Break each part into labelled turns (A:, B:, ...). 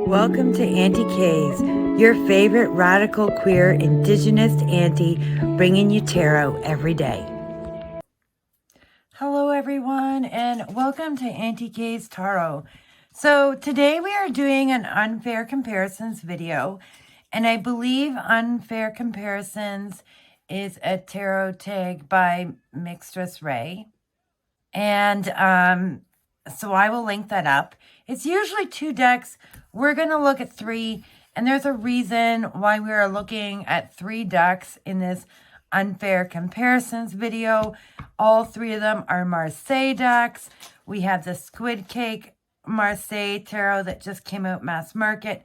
A: Welcome to Auntie K's, your favorite radical queer indigenous auntie, bringing you tarot every day. Hello everyone, and welcome to Auntie K's Tarot. So today we are doing an unfair comparisons video, and I believe Unfair Comparisons is a tarot tag by Mixtress Ray. And so I will link that up. It's usually 2 decks. We're going to look at 3, and there's a reason why we are looking at 3 decks in this Unfair Comparisons video. All 3 of them are Marseille decks. We have the Squid Cake Marseille tarot that just came out mass market,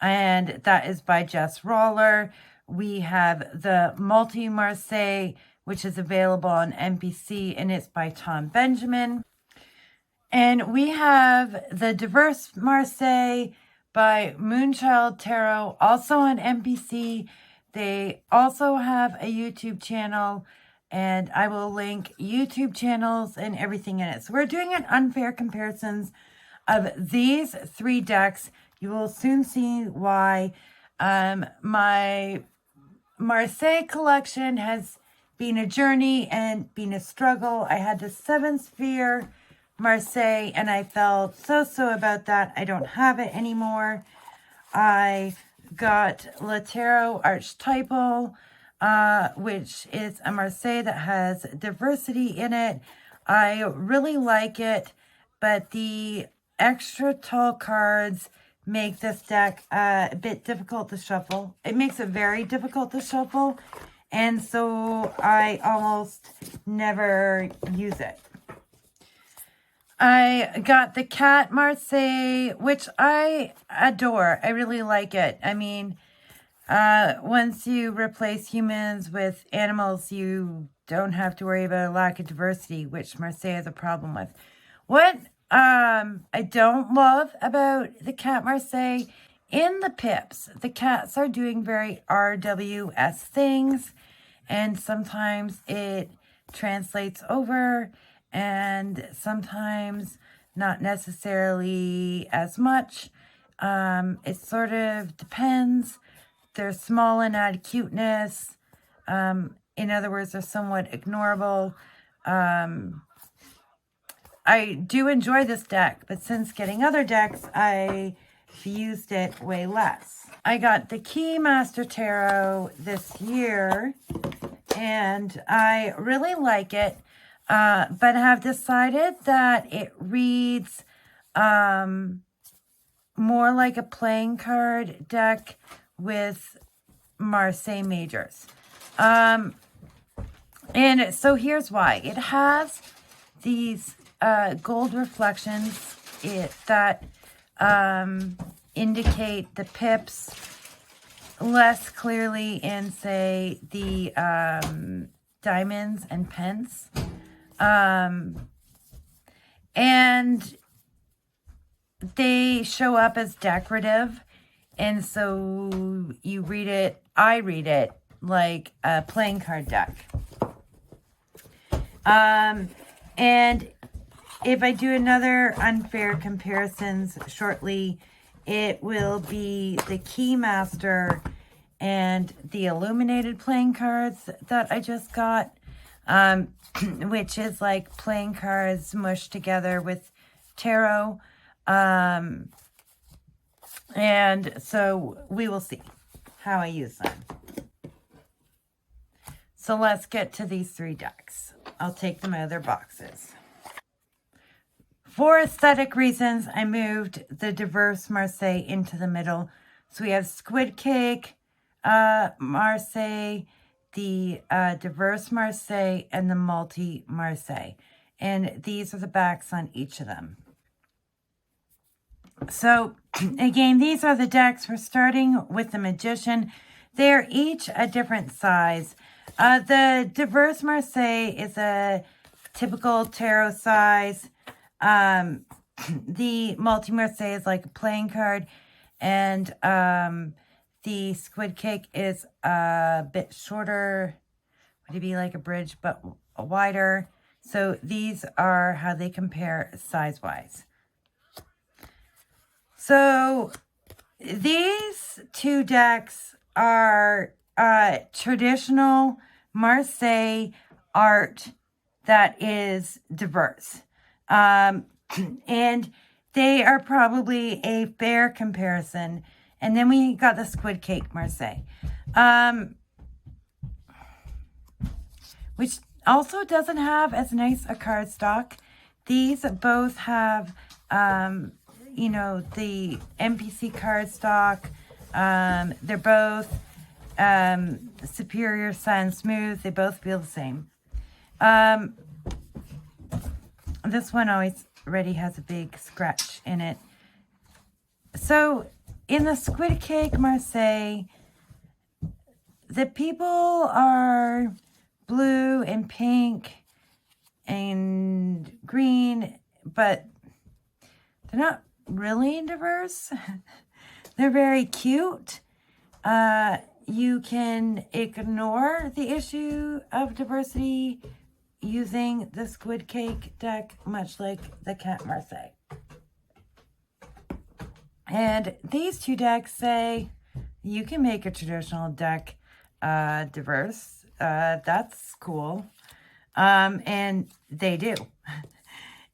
A: and that is by Jess Roller. We have the Multi Marseille, which is available on NPC, and it's by Tom Benjamin. And we have the Diverse Marseille by Moonchild Tarot, also on NPC. They also have a YouTube channel, and I will link YouTube channels and everything in it. So we're doing an unfair comparisons of these 3 decks. You will soon see why. My Marseille collection has been a journey and been a struggle. I had the 7 Sphere Marseille, and I felt so about that. I don't have it anymore. I got Le Tarot Archetypal, which is a Marseille that has diversity in it. I really like it, but the extra tall cards make this deck a bit difficult to shuffle. It makes it very difficult to shuffle, and so I almost never use it. I got the Cat Marseille, which I adore. I really like it. I mean, once you replace humans with animals, you don't have to worry about a lack of diversity, which Marseille has a problem with. What I don't love about the Cat Marseille, in the pips, the cats are doing very RWS things, and sometimes it translates over, and sometimes not necessarily as much. It sort of depends. They're small and add cuteness. In other words, they're somewhat ignorable. I do enjoy this deck, but since getting other decks, I've used it way less. I got the Keymaster Tarot this year, and I really like it. But have decided that it reads more like a playing card deck with Marseille majors. And so here's why. It has these gold reflections that indicate the pips less clearly in, say, the diamonds and pence. And they show up as decorative, and so you read it, I read it like a playing card deck. And if I do another unfair comparisons shortly, it will be the Keymaster and the illuminated playing cards that I just got. Which is like playing cards mushed together with tarot. And so we will see how I use them. So let's get to these 3 decks. I'll take them out of their boxes. For aesthetic reasons, I moved the Diverse Marseille into the middle. So we have Squid Cake Marseille, the Diverse Marseille, and the Multi Marseille. And these are the backs on each of them. So, again, these are the decks. We're starting with the Magician. They're each a different size. The Diverse Marseille is a typical tarot size. The Multi Marseille is like a playing card. And the Squid Cake is a bit shorter. Would it be like a bridge, but wider? So these are how they compare size-wise. So these two decks are traditional Marseille art that is diverse. And they are probably a fair comparison. And then we got the Squid Cake Marseille, which also doesn't have as nice a cardstock. These both have, you know, the MPC cardstock. They're both Superior Sun Smooth. They both feel the same. This one already has a big scratch in it. So in the Squid Cake Marseille, the people are blue and pink and green, but they're not really diverse. They're very cute. You can ignore the issue of diversity using the Squid Cake deck, much like the Cat Marseille. And these two decks say you can make a traditional deck diverse. That's cool. And they do.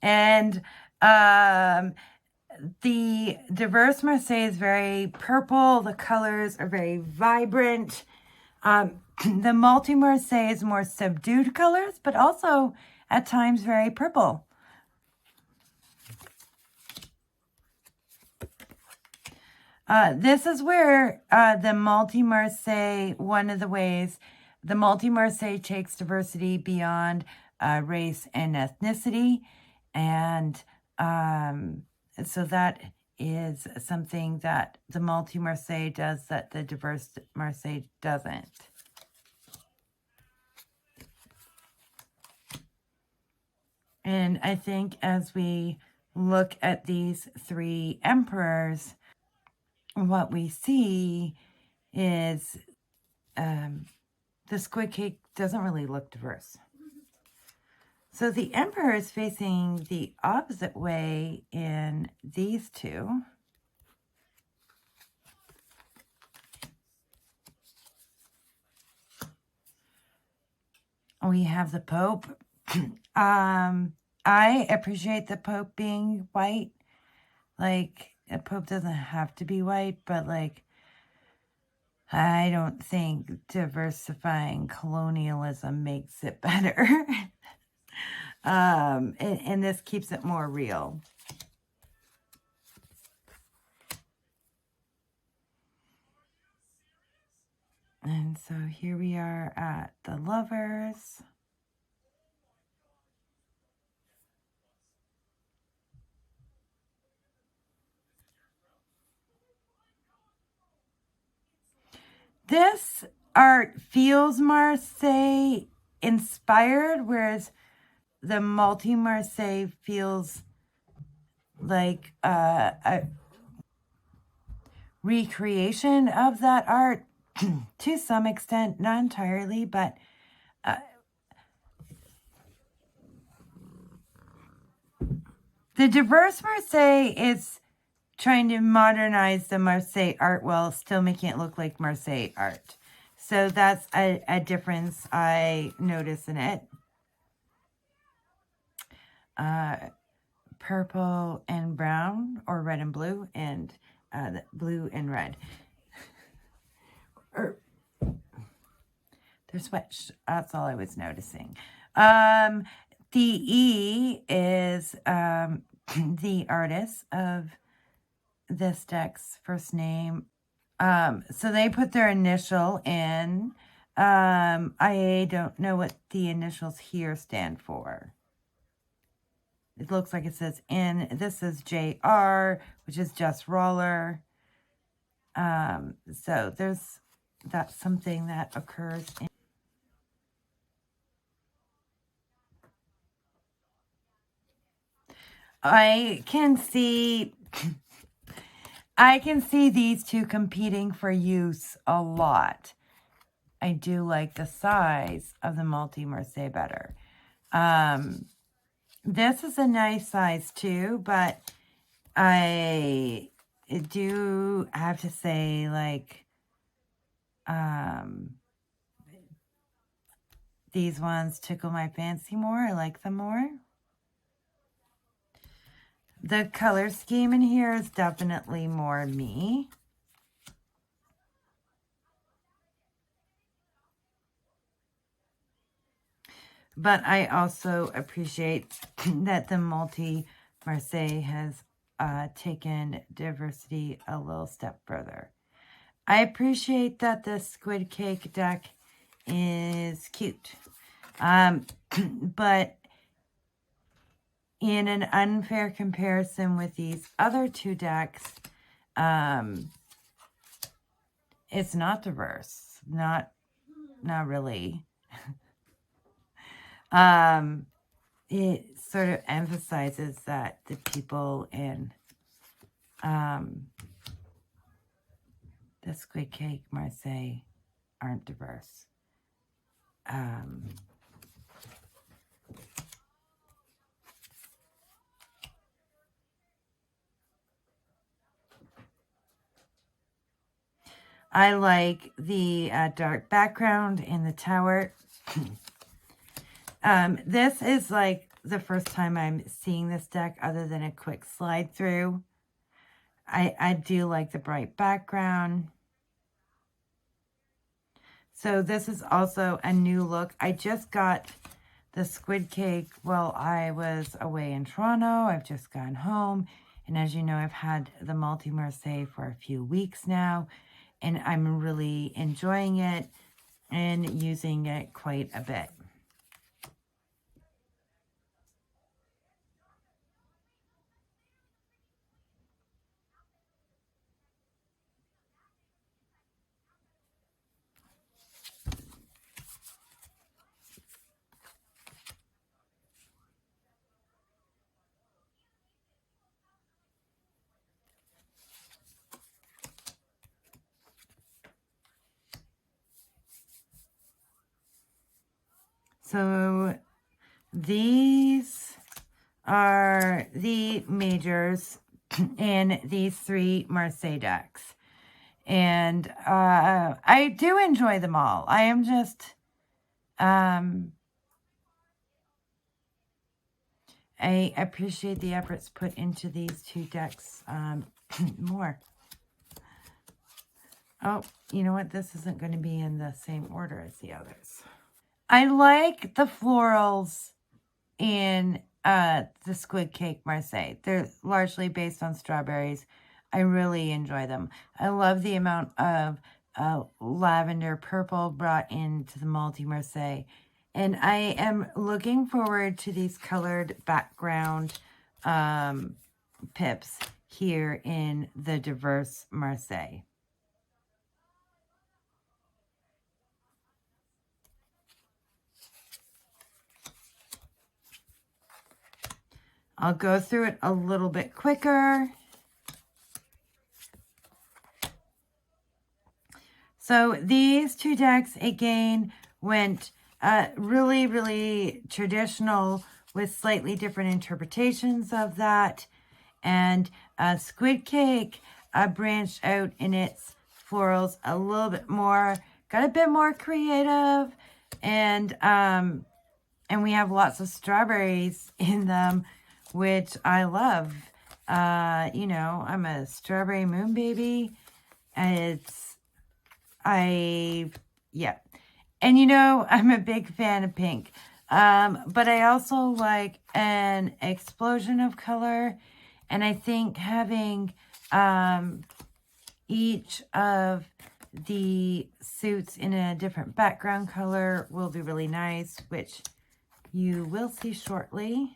A: And the diverse Marseille is very purple. The colors are very vibrant. The multi-Marseille is more subdued colors, but also at times very purple. This is where the multi-Marseille, one of the ways the multi-Marseille takes diversity beyond race and ethnicity. And so that is something that the multi-Marseille does that the diverse Marseille doesn't. And I think as we look at these three emperors, what we see is the Squid Cake doesn't really look diverse. So the emperor is facing the opposite way in these two. We have the Pope. I appreciate the Pope being white. Like, a Pope doesn't have to be white, but like, I don't think diversifying colonialism makes it better. And this keeps it more real. And so here we are at the Lovers. This art feels Marseille inspired, whereas the multi-Marseille feels like a recreation of that art to some extent, not entirely, but the diverse Marseille is trying to modernize the Marseille art while still making it look like Marseille art. So that's a difference I notice in it. Purple and brown, or red and blue, and blue and red. They're switched. That's all I was noticing. The E is the artist of this deck's first name. So they put their initial in. I don't know what the initials here stand for. It looks like it says N. This is JR, which is Jess Roller. So that's something that occurs in. I can see these two competing for use a lot. I do like the size of the multi-Marseille better. This is a nice size too, but do have to say, like, these ones tickle my fancy more. I like them more. The color scheme in here is definitely more me. But I also appreciate that the Multi Marseille has taken diversity a little step further. I appreciate that the Squid Cake deck is cute. But in an unfair comparison with these other two decks, it's not diverse. Not really. It sort of emphasizes that the people in the Squid Cake Marseille aren't diverse. I like the dark background in the tower. This is like the first time I'm seeing this deck other than a quick slide through. I do like the bright background. So this is also a new look. I just got the Squid Cake while I was away in Toronto. I've just gone home. And as you know, I've had the Multi Marseille for a few weeks now. And I'm really enjoying it and using it quite a bit. So these are the majors in these three Marseille decks. And I do enjoy them all. I am just, I appreciate the efforts put into these two decks more. Oh, you know what? This isn't going to be in the same order as the others. I like the florals in the Squid Cake Marseille. They're largely based on strawberries. I really enjoy them. I love the amount of lavender purple brought into the Multi Marseille. And I am looking forward to these colored background pips here in the diverse Marseille. I'll go through it a little bit quicker. So these two decks, again, went really, really traditional with slightly different interpretations of that. And Squid Cake branched out in its florals a little bit more, got a bit more creative, and we have lots of strawberries in them, which I love. You know, I'm a strawberry moon baby, and yeah. And you know, I'm a big fan of pink. But I also like an explosion of color. And I think having each of the suits in a different background color will be really nice, which you will see shortly.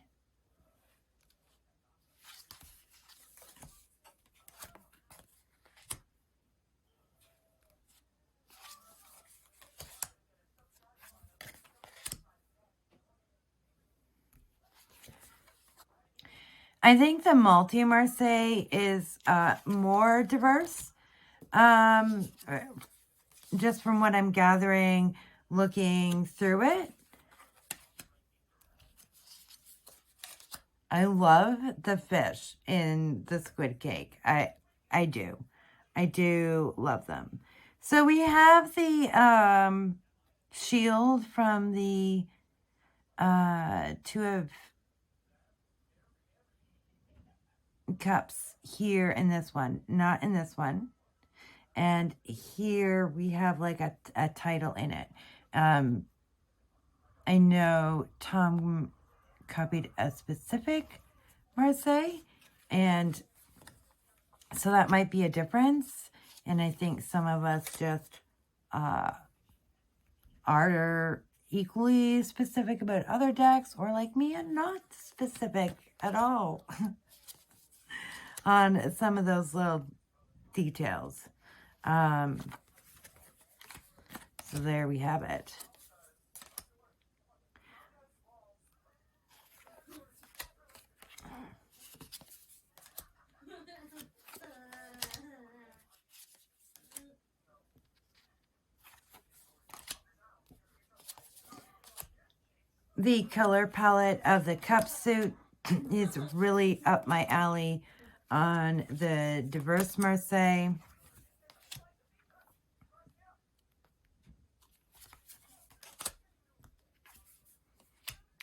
A: I think the Multi Marseille is more diverse. Just from what I'm gathering, looking through it. I love the fish in the Squid Cake. I I do. I do love them. So we have the shield from the Two of Cups here in this one, not in this one. And here we have like a title in it. I know Tom copied a specific Marseille, and so that might be a difference. And I think some of us just are equally specific about other decks, or like me, and not specific at all on some of those little details. So there we have it. The color palette of the cup suit is really up my alley on the Diverse Marseille.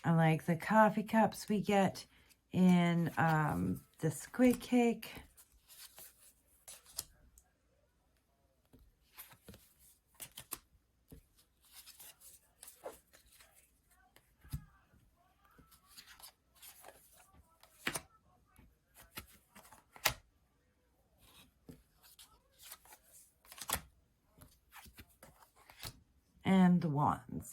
A: I like the coffee cups we get in the Squid Cake. And the wands.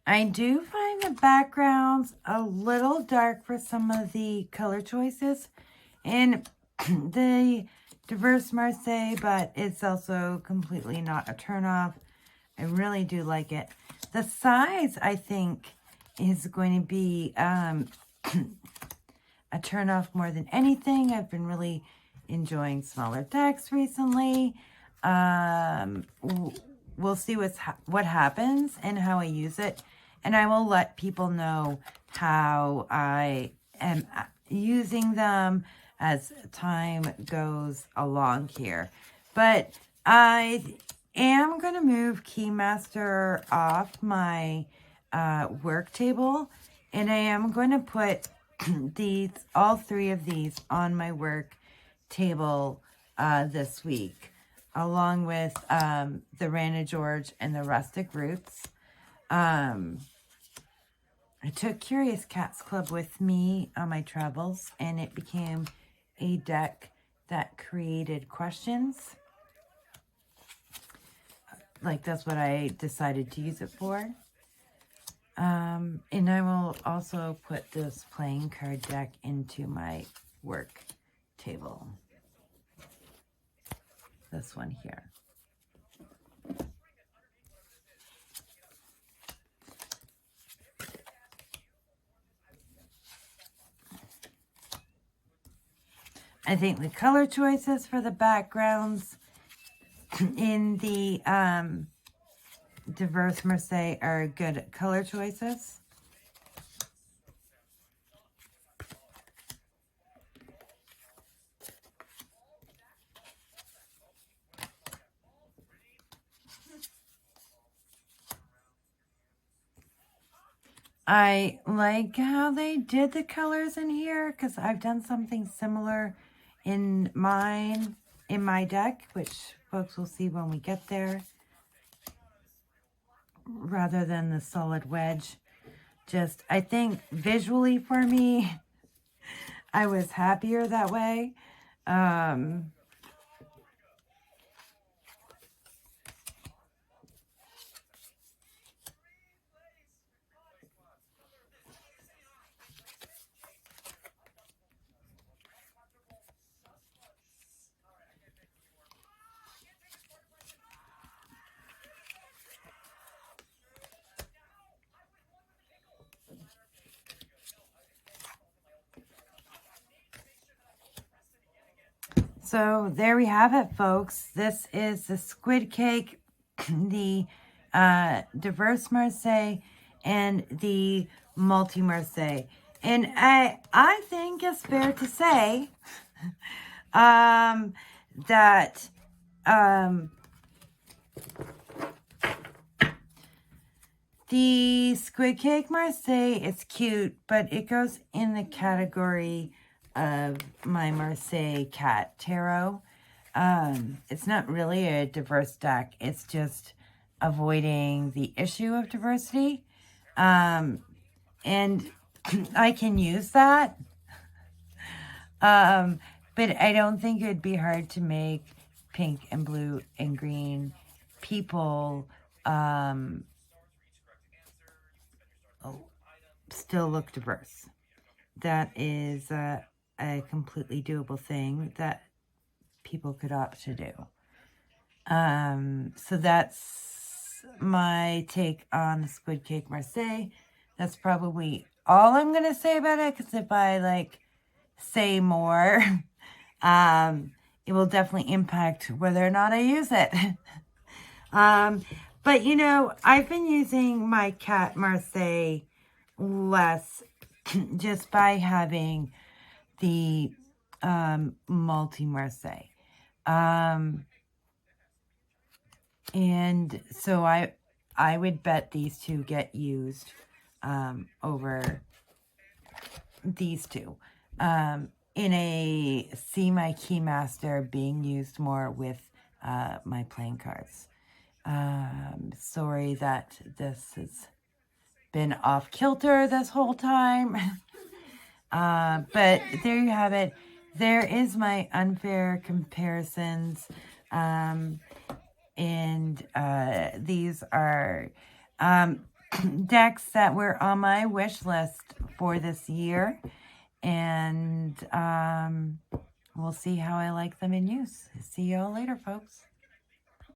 A: I do find the backgrounds a little dark for some of the color choices in the Diverse Marseille, but it's also completely not a turnoff. I really do like it. The size, I think, is going to be a turnoff more than anything. I've been really enjoying smaller decks recently. We'll see what happens and how I use it. And I will let people know how I am using them as time goes along here. But I am going to move Keymaster off my work table. And I am going to put all three of these on my work table this week, along with the Rana George and the Rustic Roots. I took Curious Cats Club with me on my travels, and it became a deck that created questions. Like, that's what I decided to use it for. And I will also put this playing card deck into my work table. This one here. I think the color choices for the backgrounds in the Diverse Marseille are good color choices. I like how they did the colors in here, because I've done something similar in my deck, which folks will see when we get there, rather than the solid wedge. Just, I think visually for me, I was happier that way. So there we have it, folks. This is the Squid Cake the diverse Marseille and the multi Marseille. And I think it's fair to say that the Squid Cake Marseille is cute, but it goes in the category of my Marseille Cat Tarot. It's not really a diverse deck. It's just avoiding the issue of diversity. And I can use that. But I don't think it'd be hard to make pink and blue and green people still look diverse. That is a completely doable thing that people could opt to do. So that's my take on Squid Cake Marseille. That's probably all I'm going to say about it, because if I say more, it will definitely impact whether or not I use it. But I've been using my Cat Marseille less just by having the multi Marseille. And so I would bet these two get used over these two. In a See My Keymaster being used more with my playing cards. Sorry that this has been off kilter this whole time. But there you have it. There is my unfair comparisons. And these are decks that were on my wish list for this year. And we'll see how I like them in use. See y'all later, folks.